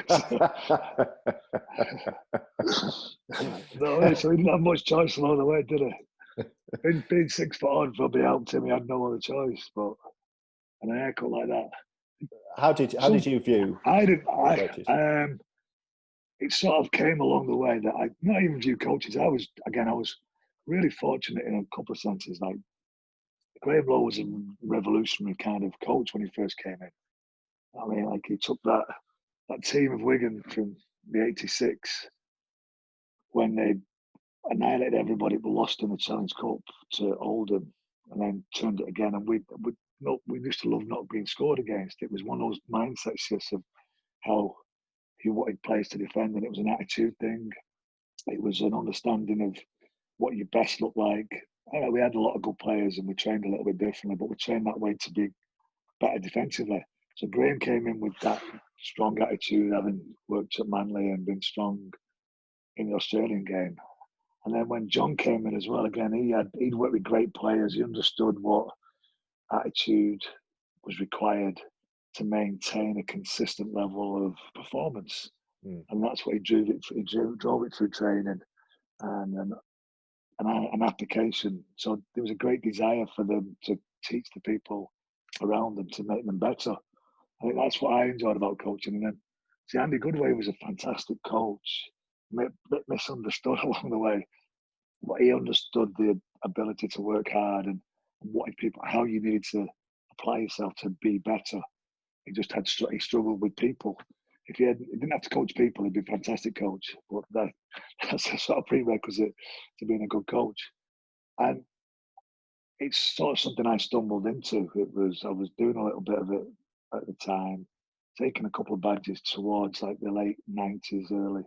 so he didn't have much choice along the way, did he? Being 6 foot on probably helped him. He had no other choice, but and a haircut like that. How did you view? It sort of came along the way that I not even view coaches. I was really fortunate in a couple of senses. Like Graham Lowe was a revolutionary kind of coach when he first came in. I mean, like he took that team of Wigan from the '86 when they annihilated everybody but lost in the Challenge Cup to Oldham, and then turned it again. And we used to love not being scored against. It was one of those mindset shifts of how he wanted players to defend, and it was an attitude thing. It was an understanding of what your best looked like. I know we had a lot of good players and we trained a little bit differently, but we trained that way to be better defensively. So Graham came in with that strong attitude, having worked at Manly and been strong in the Australian game. And then when John came in as well, again, he'd worked with great players. He understood what attitude was required to maintain a consistent level of performance. And that's what he drove it through training and an application. So there was a great desire for them to teach the people around them to make them better. I think that's what I enjoyed about coaching. And then, see, Andy Goodway was a fantastic coach, a bit misunderstood along the way, but he understood the ability to work hard and how you needed to apply yourself to be better. He struggled with people. If he didn't have to coach people, he'd be a fantastic coach. But that's a sort of prerequisite to being a good coach. And it's sort of something I stumbled into. I was doing a little bit of it at the time, taking a couple of badges towards like the late 90s, early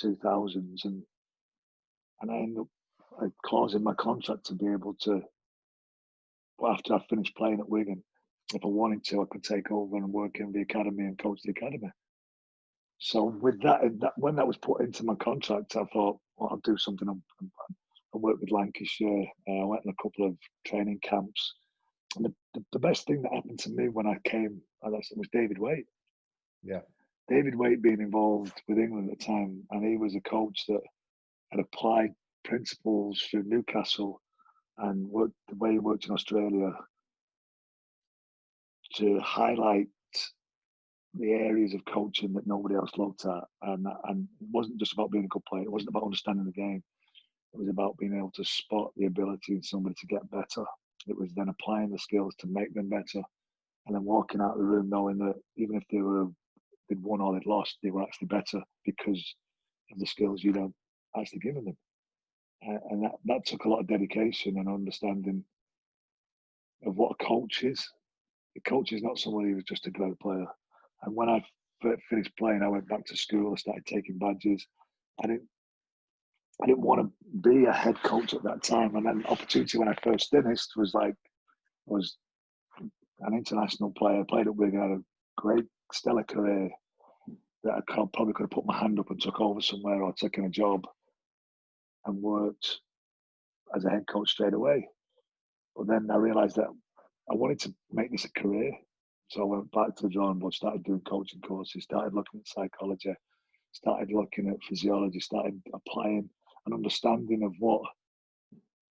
2000s, and I ended up a clause in my contract to be able to, after I finished playing at Wigan, if I wanted to, I could take over and work in the academy and coach the academy. So with that, when that was put into my contract, I thought, well, I'll do something. I worked with Lancashire. I went in a couple of training camps. And the best thing that happened to me when I came, was David Waite. Yeah. David Waite being involved with England at the time, and he was a coach that had applied principles through Newcastle and worked the way he worked in Australia to highlight the areas of coaching that nobody else looked at. And it wasn't just about being a good player. It wasn't about understanding the game. It was about being able to spot the ability in somebody to get better. It was then applying the skills to make them better, and then walking out of the room knowing that even if they'd won or they'd lost, they were actually better because of the skills you'd actually given them. And that took a lot of dedication and understanding of what a coach is. A coach is not somebody who's just a great player. And when I finished playing, I went back to school. I started taking badges. I didn't want to be a head coach at that time. And then the opportunity when I first finished was an international player, played at Wigan, had a great, stellar career that I probably could have put my hand up and took over somewhere or taken a job and worked as a head coach straight away. But then I realised that I wanted to make this a career. So I went back to the drawing board, started doing coaching courses, started looking at psychology, started looking at physiology, started applying an understanding of what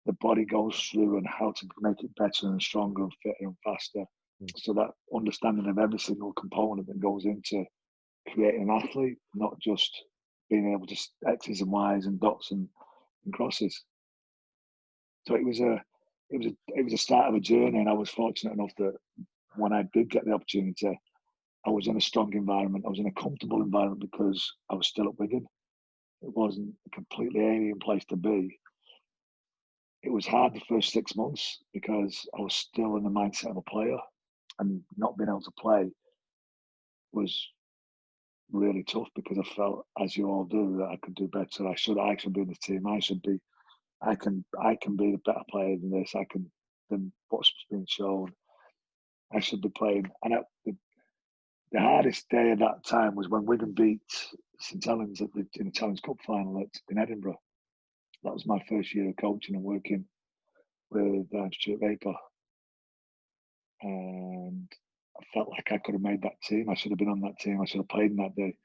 the body goes through and how to make it better and stronger and fitter and faster. So that understanding of every single component that goes into creating an athlete, not just being able to X's and Y's and dots and crosses. So it was a start of a journey, and I was fortunate enough that when I did get the opportunity, I was in a strong environment. I was in a comfortable environment because I was still at Wigan. It wasn't a completely alien place to be. It was hard the first 6 months because I was still in the mindset of a player, and not being able to play was really tough because I felt, as you all do, that I could do better. I should be in the team. I should be I can be a better player than this. Than what's being shown. I should be playing. And the hardest day of that time was when Wigan beat St Helens in the Challenge Cup final in Edinburgh. That was my first year of coaching and working with Stuart Vapor. And I felt like I could have made that team. I should have been on that team. I should have played in that day.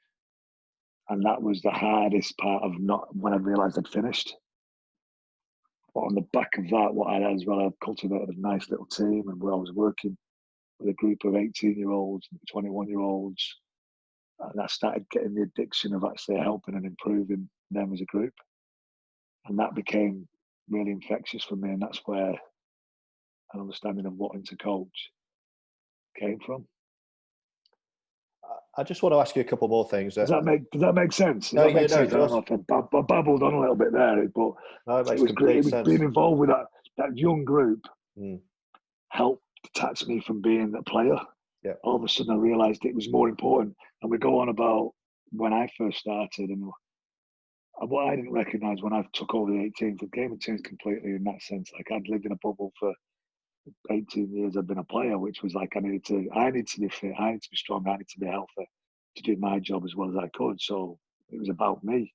And that was the hardest part of when I realised I'd finished. But on the back of that, what I had as well, I cultivated a nice little team, and where I was working with a group of 18-year-olds and 21-year-olds, and I started getting the addiction of actually helping and improving them as a group, and that became really infectious for me, and that's where an understanding of wanting to coach came from. I just want to ask you a couple more things. Does that make sense? No, I don't does. know if I babbled on a little bit there, but No, it makes was complete great. It was sense. being involved with that young group helped detach me from being a player. Yeah. All of a sudden, I realised it was more important. And we go on about when I first started, and what I didn't recognise when I took over the 18th, the game had changed completely in that sense. Like, I'd lived in a bubble for 18 years. I'd been a player, which was like I needed to be fit, I need to be strong, I need to be healthy to do my job as well as I could. So it was about me.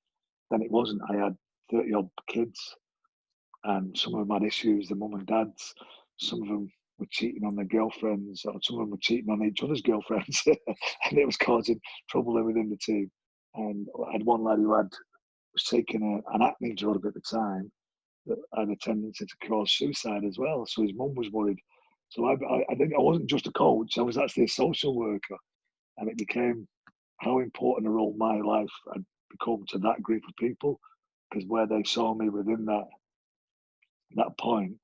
Then it wasn't. I had 30-odd kids, and some of them had issues, the mum and dads. Some of them were cheating on their girlfriends, or some of them were cheating on each other's girlfriends, and it was causing trouble within the team. And I had one lad who was taking an acne drug at the time that had a tendency to cause suicide as well. So his mum was worried. So I think I wasn't just a coach, I was actually a social worker. And it became how important a role my life had become to that group of people, because where they saw me within that point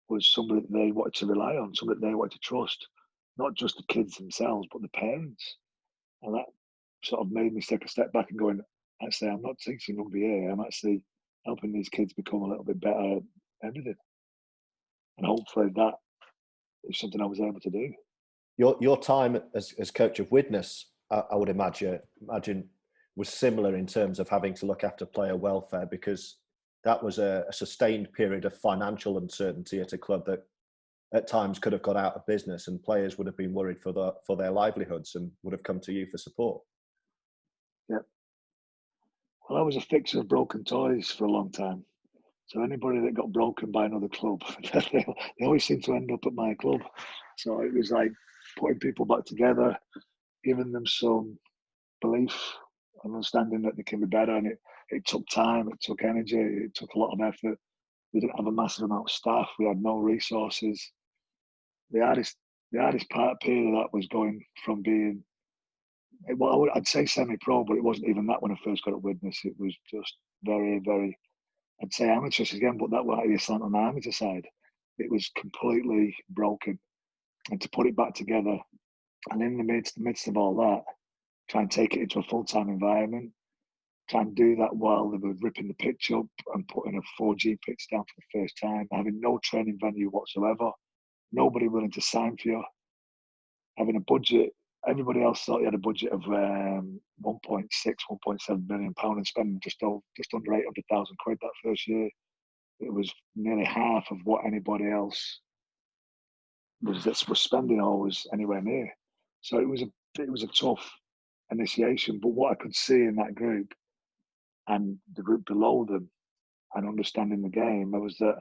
was somebody that they wanted to rely on, somebody that they wanted to trust, not just the kids themselves, but the parents. And that sort of made me take a step back and going, actually, I'm not teaching rugby here, I'm actually helping these kids become a little bit better at everything. And hopefully that is something I was able to do. Your time as coach of Widnes, I would imagine was similar in terms of having to look after player welfare, because that was a sustained period of financial uncertainty at a club that at times could have got out of business, and players would have been worried for their livelihoods and would have come to you for support. Yeah. Well, I was a fixer of broken toys for a long time. So anybody that got broken by another club, they always seem to end up at my club. So it was like putting people back together, giving them some belief, understanding that they can be better. And it took time, it took energy, it took a lot of effort. We didn't have a massive amount of staff. We had no resources. The hardest period of that was going from being, well, I'd say semi-pro, but it wasn't even that when I first got at Widnes. It was just very, very, I'd say amateurish again, but that was the slant on the amateur side. It was completely broken. And to put it back together, and in the midst of all that, try and take it into a full-time environment, try and do that while they were ripping the pitch up and putting a 4G pitch down for the first time, having no training venue whatsoever, nobody willing to sign for you, having a budget. Everybody else thought you had a budget of 1.6, 1.7 million pound, and spending just under 800,000 quid that first year. It was nearly half of what anybody else was spending or was anywhere near. So it was a tough initiation. But what I could see in that group and the group below them, and understanding the game, was that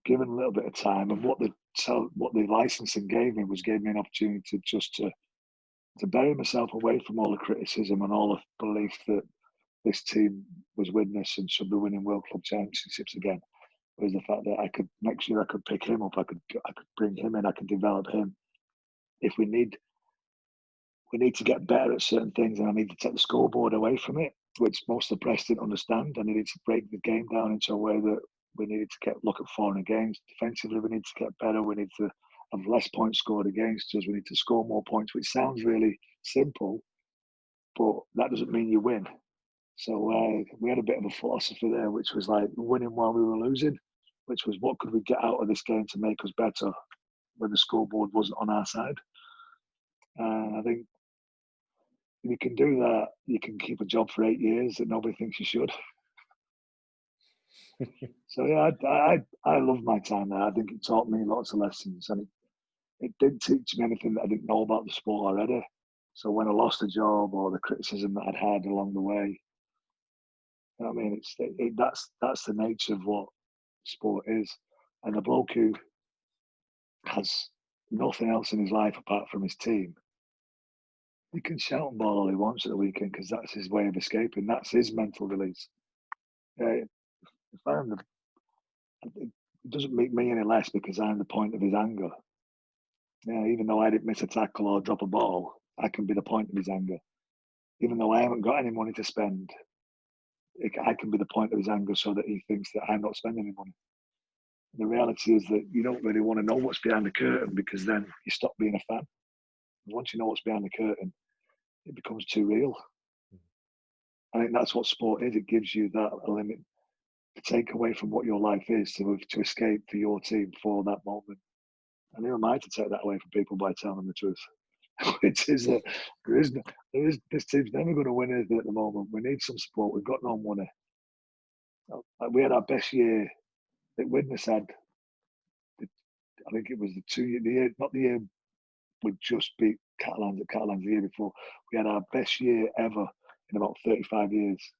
given a little bit of time, and what the licensing gave me an opportunity to bury myself away from all the criticism and all the belief that this team was Widnes and should be winning World Club Championships again. Was the fact that I could next year I could pick him up, I could bring him in, I could develop him. If we need to get better at certain things, and I need to take the scoreboard away from it, which most of the press didn't understand. I needed to break the game down into a way that we needed to look at foreign games. Defensively, we need to get better. We need to have less points scored against us. We need to score more points, which sounds really simple, but that doesn't mean you win. So we had a bit of a philosophy there, which was like winning while we were losing, which was what could we get out of this game to make us better when the scoreboard wasn't on our side. I think if you can do that, you can keep a job for 8 years that nobody thinks you should. So yeah, I love my time there. I think it taught me lots of lessons, and it did teach me anything that I didn't know about the sport already. So when I lost a job or the criticism that I'd had along the way, you know what I mean, that's the nature of what sport is. And the bloke who has nothing else in his life apart from his team, he can shout and ball all he wants at the weekend because that's his way of escaping. That's his mental release. If I'm the, it doesn't make me any less because I'm the point of his anger. Yeah, even though I didn't miss a tackle or drop a ball, I can be the point of his anger. Even though I haven't got any money to spend, I can be the point of his anger so that he thinks that I'm not spending any money. The reality is that you don't really want to know what's behind the curtain because then you stop being a fan. Once you know what's behind the curtain, it becomes too real. I think that's what sport is. It gives you that limit to take away from what your life is to escape for your team for that moment. And who am I to take that away from people by telling them the truth? Which is that this team's never going to win anything at the moment. We need some support. We've got no money. We had our best year. That Widnes had. I think it was the year, not the year we just beat Catalans at Catalans the year before. We had our best year ever in about 35 years.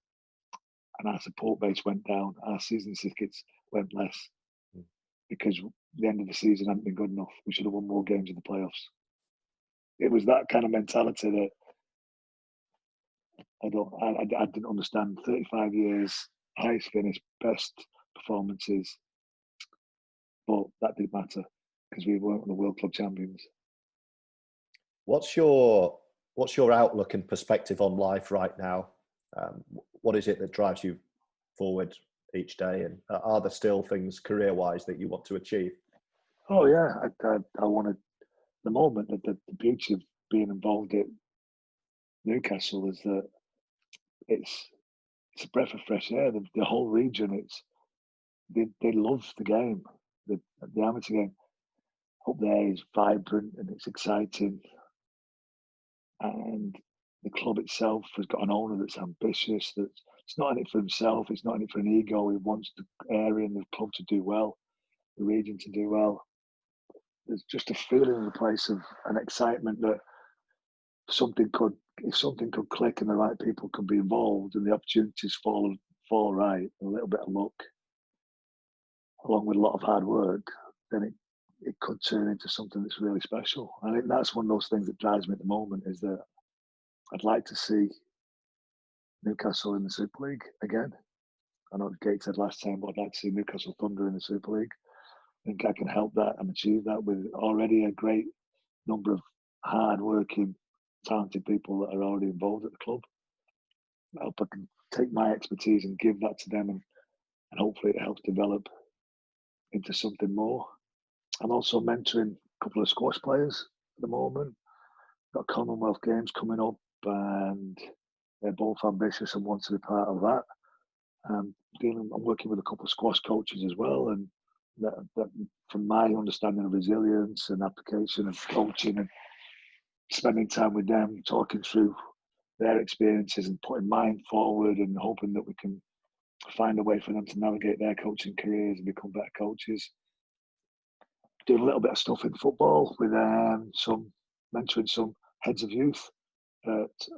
And our support base went down. Our season tickets went less because the end of the season hadn't been good enough. We should have won more games in the playoffs. It was that kind of mentality that I didn't understand. 35 years, highest finish, best performances, but that didn't matter because we weren't the World Club champions. What's your outlook and perspective on life right now? What is it that drives you forward each day? And are there still things career-wise that you want to achieve? Oh yeah, I wanted the moment that the beauty of being involved at Newcastle is that it's a breath of fresh air. The whole region, they love the game. The amateur game up there is vibrant and it's exciting, and the club itself has got an owner that's ambitious. It's not in it for himself. It's not in it for an ego. He wants the area and the club to do well, the region to do well. There's just a feeling in the place of an excitement that if something could click and the right people could be involved and the opportunities fall right, a little bit of luck, along with a lot of hard work, then it could turn into something that's really special. I think that's one of those things that drives me at the moment is that I'd like to see Newcastle in the Super League again. I know Gate said last time, but I'd like to see Newcastle Thunder in the Super League. I think I can help that and achieve that with already a great number of hard-working, talented people that are already involved at the club. I hope I can take my expertise and give that to them, and hopefully it helps develop into something more. I'm also mentoring a couple of squash players at the moment. Got Commonwealth Games coming up, and they're both ambitious and want to be part of that. I'm working with a couple of squash coaches as well, and that from my understanding of resilience and application of coaching and spending time with them, talking through their experiences and putting mine forward and hoping that we can find a way for them to navigate their coaching careers and become better coaches. Doing a little bit of stuff in football with mentoring some heads of youth at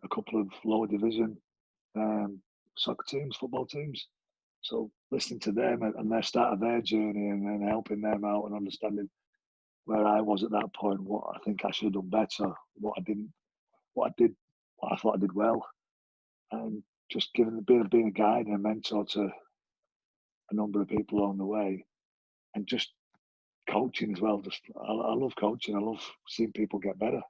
a couple of lower division soccer teams, football teams. So listening to them and their start of their journey and then helping them out and understanding where I was at that point, what I think I should have done better, what I thought I did well, and just being a guide and a mentor to a number of people along the way, and just coaching as well. I love coaching. I love seeing people get better.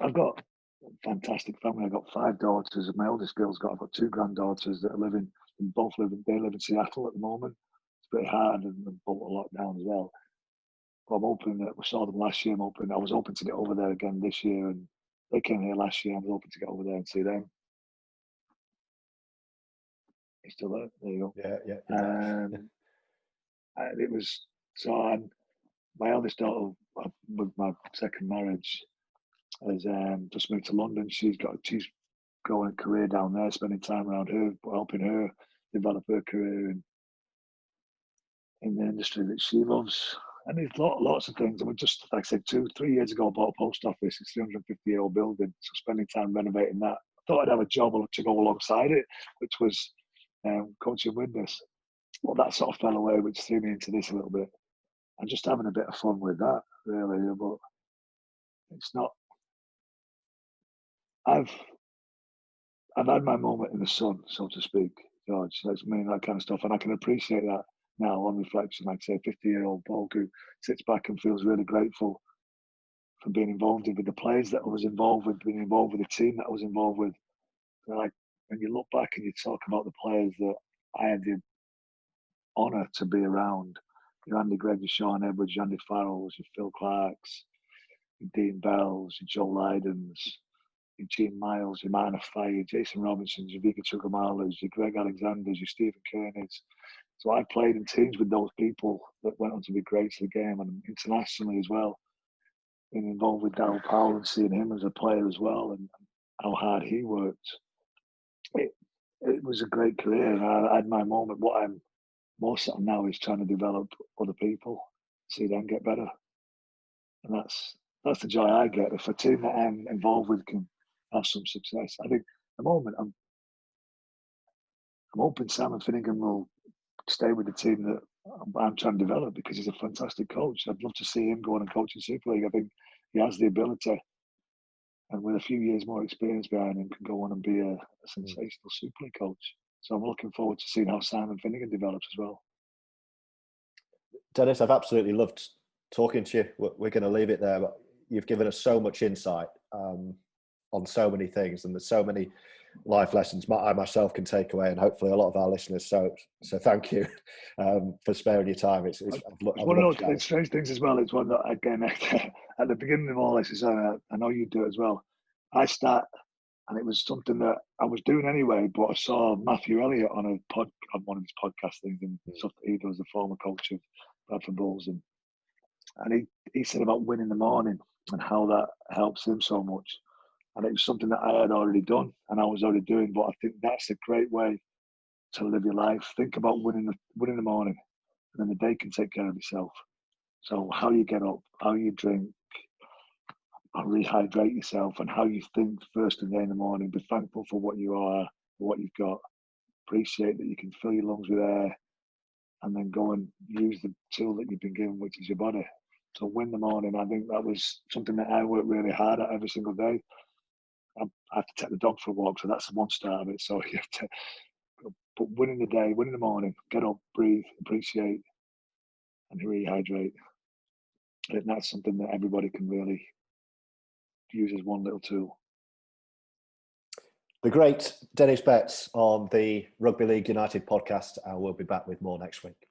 I've got a fantastic family. I've got 5 daughters. I've got 2 granddaughters that are living. They live in Seattle at the moment. It's pretty hard and both a lockdown as well. But I'm hoping that we saw them last year. I was hoping to get over there again this year, and they came here last year. I was hoping to get over there and see them. He's still there. There you go. Yeah. And it was so. My eldest daughter, with my second marriage, has just moved to London. She's going a career down there, spending time around her, helping her develop her career in the industry that she loves. And there's lots of things. I mean, just like I said, 2-3 years ago, I bought a post office. It's a 350-year-old building. So spending time renovating that. I thought I'd have a job to go alongside it, which was coaching witness. Well, that sort of fell away, which threw me into this a little bit. I'm just having a bit of fun with that, really. But it's not. I've had my moment in the sun, so to speak, George. That's mean that kind of stuff, and I can appreciate that now on reflection. Like I say, 50-year-old bloke who sits back and feels really grateful for being involved with the players that I was involved with, being involved with the team that I was involved with. And like when you look back and you talk about the players that I had the honour to be around, your Andy Gregg, your Sean Edwards, your Andy Farrells, your Phil Clarks, your Dean Bells, your Joe Lydons, your Gene Miles, your Martin Fire, your Jason Robinsons, your Vika Chugamalas, your Greg Alexanders, your Stephen Kearneys. So I played in teams with those people that went on to be greats of the game, and internationally as well. Being involved with Darryl Powell and seeing him as a player as well, and how hard he worked. It was a great career, and I had my moment. What I'm most of now is trying to develop other people, see them get better, and that's the joy I get. If a team that I'm involved with can have some success, I think at the moment I'm hoping Simon Finnegan will stay with the team that I'm trying to develop, because he's a fantastic coach. I'd love to see him go on and coach in Super League. I think he has the ability, and with a few years more experience behind him, can go on and be a sensational Super League coach. So I'm looking forward to seeing how Simon Finnegan develops as well. Denis, I've absolutely loved talking to you. We're going to leave it there, but you've given us so much insight on so many things, and there's so many life lessons I myself can take away, and hopefully a lot of our listeners. So thank you for sparing your time. It's one of those strange things as well. It's one that, again, at the beginning of all this, I know you do it as well. I start, and it was something that I was doing anyway, but I saw Matthew Elliott on one of his podcast things, and stuff that he does, the former coach of Bradford Bulls, and he said about winning in the morning and how that helps him so much. And it was something that I had already done and I was already doing, but I think that's a great way to live your life. Think about winning the morning, and then the day can take care of itself. So how you get up, how you drink, how rehydrate yourself, and how you think first thing in the morning. Be thankful for what you are, for what you've got. Appreciate that you can fill your lungs with air, and then go and use the tool that you've been given, which is your body. So win the morning. I think that was something that I worked really hard at every single day. I have to take the dog for a walk, so that's one start of it. So you have to, but winning the day, winning the morning, get up, breathe, appreciate, and rehydrate. I think that's something that everybody can really use as one little tool. The great Denis Betts on the Rugby League United podcast. We'll be back with more next week.